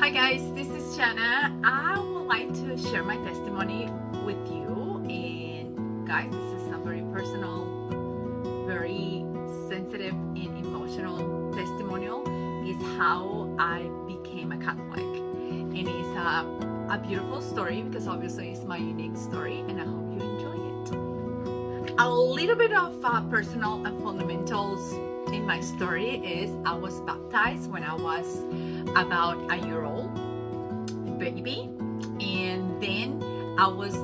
Hi guys, this is Shanna. I would like to share my testimony with you, and guys, this is a very personal, very sensitive and emotional testimonial. Is how I became a Catholic, and it's a beautiful story because obviously it's my unique story, and I hope you enjoy it. A little bit of personal and fundamentals in my story is I was baptized when I was about a year old baby, and then I was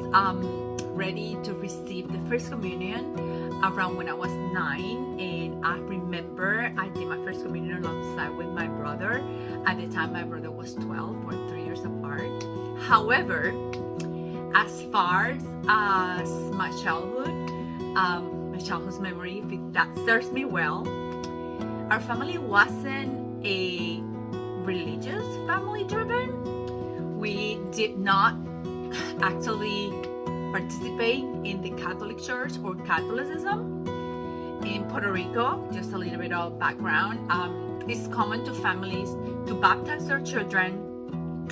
ready to receive the first communion around when I was 9, and I remember I did my first communion alongside with my brother. At the time my brother was 12, we're 3 years apart. However, as far as my childhood's memory, if that serves me well, our family wasn't a religious family driven. We did not actually participate in the Catholic Church or Catholicism. In Puerto Rico, just a little bit of background, it's common to families to baptize their children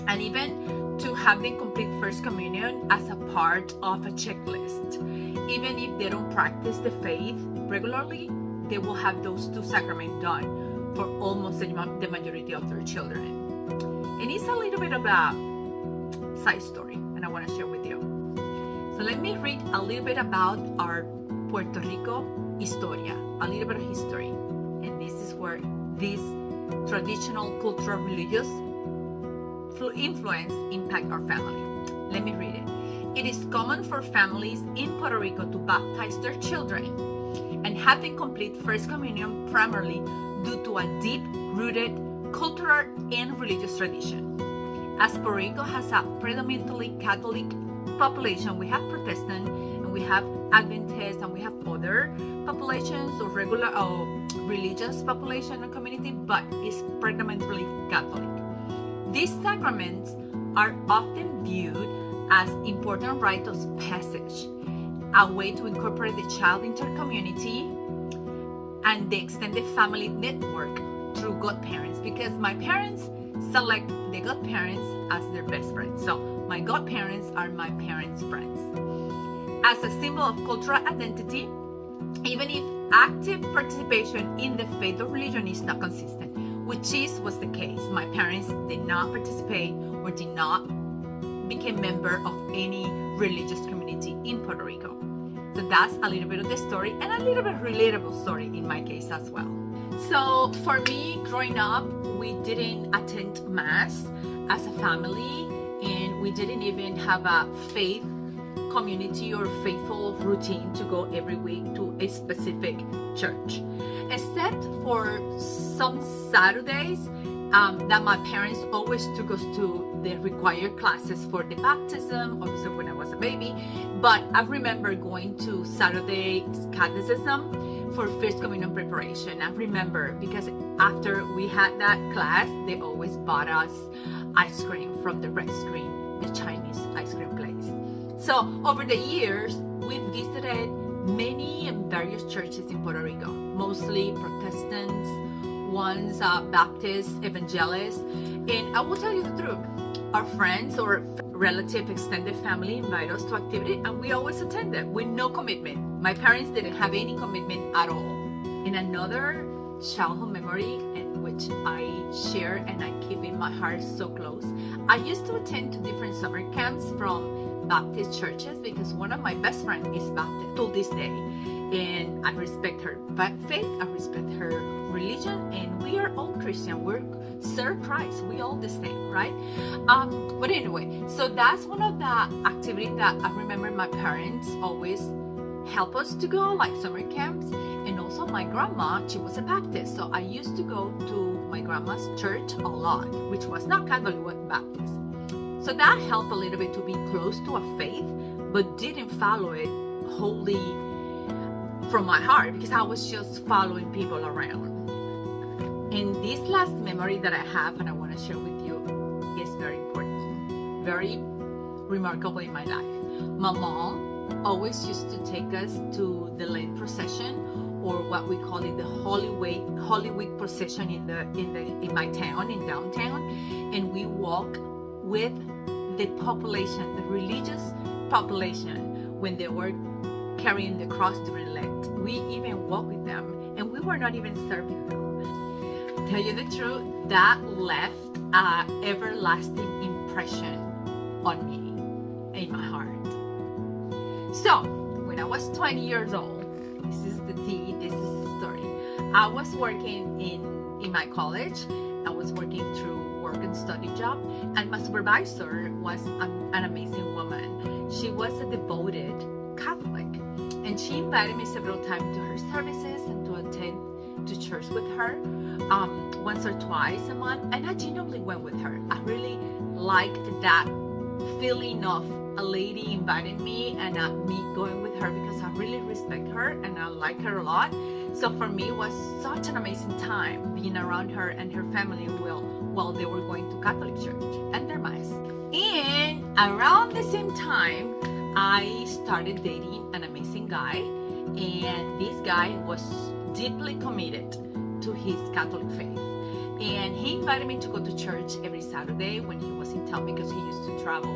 and even to have them complete First Communion as a part of a checklist. Even if they don't practice the faith regularly, they will have those two sacraments done for almost the majority of their children. And it's a little bit of a side story, and I want to share with you. So let me read a little bit about our Puerto Rico historia, a little bit of history. And this is where this traditional cultural religious influence impact our family. Let me read it. It is common for families in Puerto Rico to baptize their children and have them complete First Communion primarily due to a deep-rooted cultural and religious tradition. As Puerto Rico has a predominantly Catholic population, we have Protestant and we have Adventist and we have other populations or regular or religious population and community, but it's predominantly Catholic. These sacraments are often viewed as important rites of passage, a way to incorporate the child into the community and the extended family network through godparents, because my parents select the godparents as their best friends. So my godparents are my parents' friends. As a symbol of cultural identity, even if active participation in the faith or religion is not consistent, which was the case. My parents did not participate or did not become member of any religious community in Puerto Rico. So that's a little bit of the story, and a little bit relatable story in my case as well. So for me, growing up, we didn't attend Mass as a family, and we didn't even have a faith community or faithful routine to go every week to a specific church, except for some Saturdays that my parents always took us to the required classes for the baptism, obviously when I was a baby. But I remember going to Saturday Catholicism for First Communion preparation. I remember because after we had that class, they always bought us ice cream from the Red Screen, the Chinese ice cream place. So over the years, we visited many and various churches in Puerto Rico, mostly Protestants, ones Baptist, Evangelists. And I will tell you the truth, our friends or relative extended family invite us to activity, and we always attended with no commitment. My parents didn't have any commitment at all. In another childhood memory, in which I share and I keep in my heart so close, I used to attend to different summer camps from Baptist churches because one of my best friends is Baptist till this day, and I respect her faith, I respect her religion, and we are all Christian. We serve Christ. We all the same, right? But anyway, so that's one of the activities that I remember my parents always help us to go, like summer camps. And also my grandma, she was a Baptist, so I used to go to my grandma's church a lot, which was not Catholic, it was Baptist. So that helped a little bit to be close to a faith, but didn't follow it wholly from my heart because I was just following people around. And this last memory that I have and I want to share with you is very important, very remarkable in my life. My mom always used to take us to the Lent procession or what we call it the Holy Week procession in my town, in downtown, and we walk with the population, the religious population, when they were carrying the cross during Lent. We even walked with them, and we were not even serving them. Tell you the truth, that left an everlasting impression on me, in my heart. So, when I was 20 years old, this is the tea, this is the story. I was working in my college. I was working through work and study job, and my supervisor was an amazing woman. She was a devoted Catholic, and she invited me several times to her services and to attend to church with her once or twice a month, and I genuinely went with her. I really liked that feeling of a lady inviting me and me going with her, because I really respect her and I like her a lot. So for me, it was such an amazing time being around her and her family while they were going to Catholic church and their mass. And around the same time, I started dating an amazing guy, and this guy was deeply committed to his Catholic faith. And he invited me to go to church every Saturday when he was in town, because he used to travel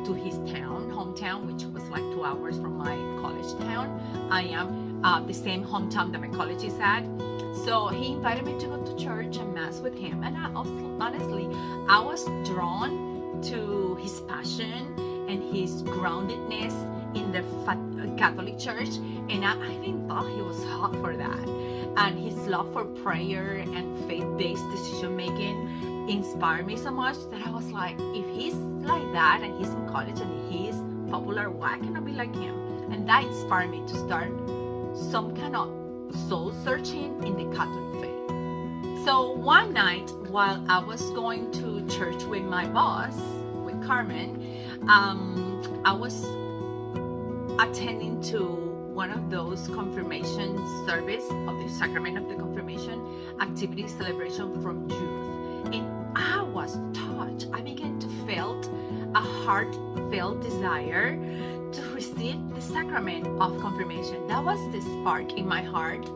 to his hometown, which was like 2 hours from my college town. I am the same hometown that my college is at. So he invited me to go to church and mass with him, and honestly, I was drawn to his passion and his groundedness in the Catholic Church, and I even thought he was hot for that. And his love for prayer and faith-based decision-making inspired me so much that I was like, if he's like that and he's in college and he's popular, why can't I be like him? And that inspired me to start some kind of soul searching in the Catholic faith. So one night, while I was going to church with my boss, with Carmen, I was attending to one of those confirmation service of the sacrament of the confirmation activity celebration from youth, and I was touched. I began to feel a heartfelt desire to receive the sacrament of confirmation. That was the spark in my heart,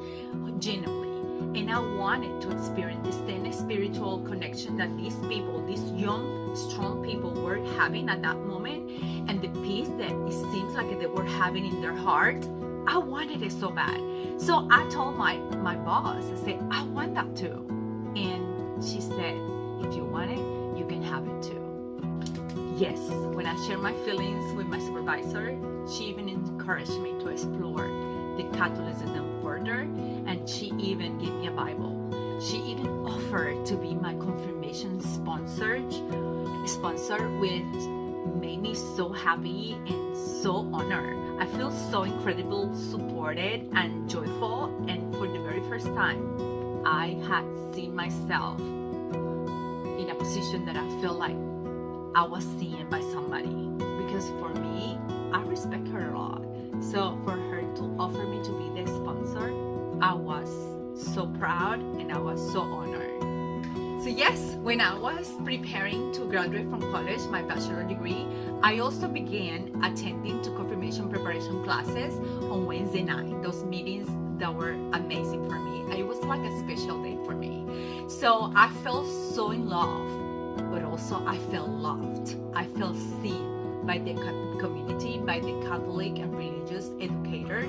genuinely, and I wanted to experience the same spiritual connection that these people, these young, strong people, were having at that moment, and the peace that it seems like they were having in their heart. I wanted it so bad. So I told my boss, I said, I want that too. And she said, if you want it, you can have it too. Yes, when I shared my feelings with my supervisor, she even encouraged me to explore the Catholicism further, and she even gave me a Bible. She even offered to be my confirmation sponsor, which made me so happy and so honored. I feel so incredible, supported, and joyful. And for the very first time, I had seen myself in a position that I feel like I was seen by somebody. Because for me, I respect her a lot. So for her to offer me to be the sponsor, I was so proud and I was so honored. So yes, when I was preparing to graduate from college, my bachelor degree, I also began attending to confirmation preparation classes on Wednesday night. Those meetings that were amazing for me. It was like a special day for me. So I felt so in love, but also I felt loved. I felt seen by the community, by the Catholic and religious educator,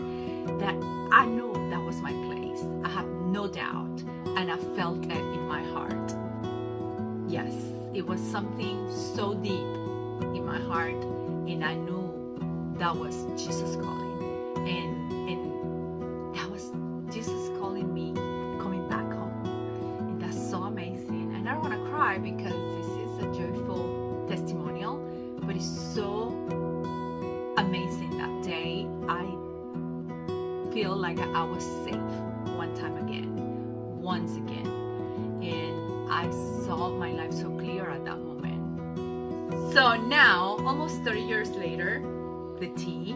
that I knew that was my place. I have no doubt, and I felt it in my heart. Yes, it was something so deep in my heart, and I knew that was Jesus calling, and that was Jesus calling me, coming back home, and that's so amazing. And I don't want to cry because this is a joyful testimonial, but it's so amazing. That day I feel like I was safe once again, and I saw my life so clear at that moment. So now, almost 30 years later, the tea,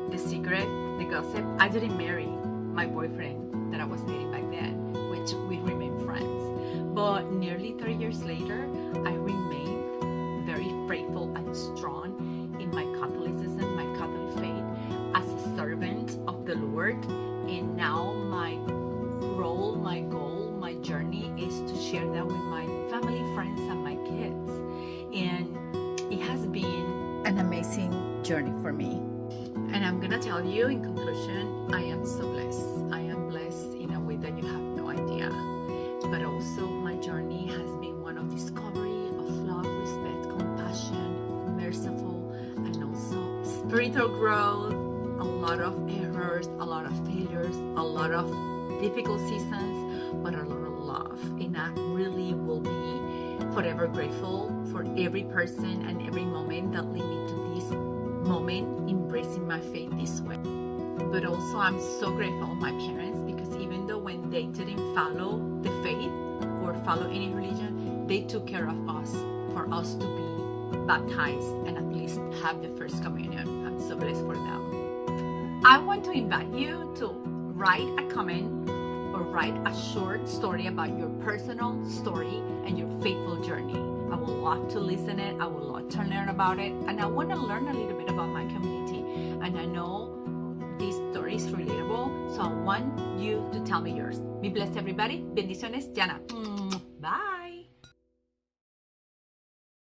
the secret, the gossip, I didn't marry my boyfriend that I was dating back then, which we remained friends. But nearly 30 years later, I remained very faithful and strong in my Catholicism, my Catholic faith, as a servant of the Lord. And now my journey for me. And I'm gonna tell you in conclusion, I am so blessed. I am blessed in a way that you have no idea. But also my journey has been one of discovery of love, respect, compassion, merciful, and also spiritual growth, a lot of errors, a lot of failures, a lot of difficult seasons, but a lot of love. And I really will be forever grateful for every person and every moment that led me to this moment, embracing my faith this way. But also I'm so grateful to my parents, because even though when they didn't follow the faith or follow any religion, they took care of us for us to be baptized and at least have the first communion. I'm so blessed for them. I want to invite you to write a comment or write a short story about your personal story and your faithful journey. I would love to listen it. I would love to learn about it. And I want to learn a little bit about my community. And I know this story is relatable, so I want you to tell me yours. Be blessed, everybody. Bendiciones, Jana. Bye.